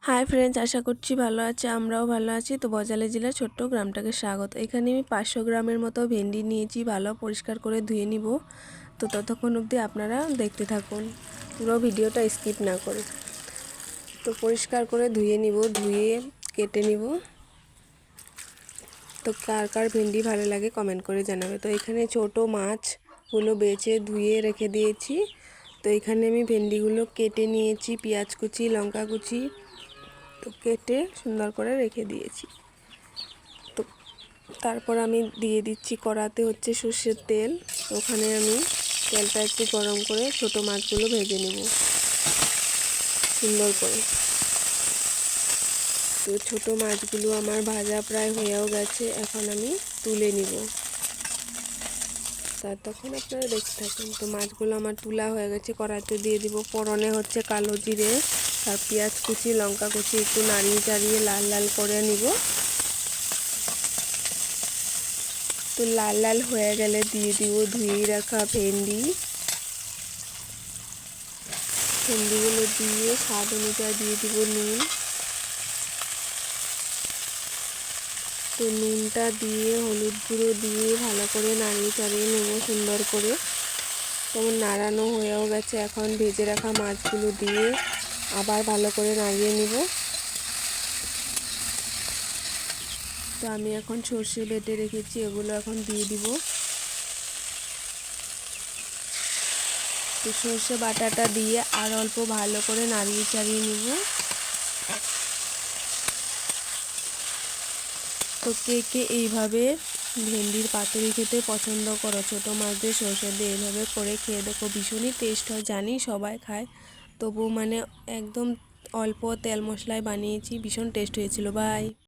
Hi friends, আশা করছি ভালো আছে। আমরাও ভালো আছি। তো বজালি জেলার ছোট্ট গ্রামটাকে স্বাগত। এখানে আমি 500 গ্রামের মতো ভেন্ডি নিয়েছি। ভালো পরিষ্কার করে ধুয়ে নিব। তো ততক্ষণ অবধি আপনারা দেখতে থাকুন, পুরো ভিডিওটা স্কিপ না করে। তো পরিষ্কার করে ধুয়ে নিব, ধুয়ে কেটে নিব। তো কার কার ভেন্ডি ভালো লাগে কমেন্ট করে জানাবে। তো এখানে ছোট মাছগুলো বেছে ধুয়ে রেখে দিয়েছি। তো এখানে আমি ভেন্ডিগুলো কেটে নিয়েছি, পেঁয়াজ কুচি, লঙ্কা কুচি তো কেটে সুন্দর করে রেখে দিয়েছি। তো তারপর আমি দিয়ে দিচ্ছি কড়াতে হচ্ছে সর্ষের তেল। ওখানে আমি তেলটা একটু গরম করে ছোট মাছগুলো ভেজে নেব সুন্দর করে। তো ছোট মাছগুলো আমার ভাজা প্রায় হয়েও গেছে, এখন আমি তুলে নিব। তখন আপনারা দেখতে থাকুন। তো মাছগুলো আমার তুলা হয়ে গেছে, কড়াইতে দিয়ে দিব। ফোড়নে হচ্ছে কালো জিরে আর পেঁয়াজ কুচি, লঙ্কা কুচি একটু নাড়িয়ে চাড়িয়ে লাল লাল করে নিব। তো লাল লাল হয়ে গেলে দিয়ে দিব ধুয়ে রাখা ভেন্ডিগুলো দিয়ে স্বাদ অনুযায়ী দিয়ে দিব নুন। তো নুনটা দিয়ে হলুদ গুঁড়ো দিয়ে ভালো করে নাড়িয়ে চাড়িয়ে নেব সুন্দর করে। যেমন নাড়ানো হয়েও গেছে, এখন ভেজে রাখা মাছগুলো দিয়ে আবার ভালো করে নাড়িয়ে নিব। তো আমি এখন সর্ষে বেটে রেখেছি, এগুলো এখন দিয়ে দিব। তো সর্ষে বাটাটা দিয়ে আর অল্প ভালো করে নাড়িয়ে চাড়িয়ে নিব। তো কে এইভাবে ভেন্ডির পাতুরি খেতে পছন্দ করো? ছোটো মাছ দিয়ে সর্ষে দিয়ে এইভাবে করে খেয়ে দেখো, ভীষণই টেস্ট হয়। জানি সবাই খায়, তবু একদম অল্প তেল মশলায় বানিয়েছি, ভীষণ টেস্ট হয়েছিল। বাই।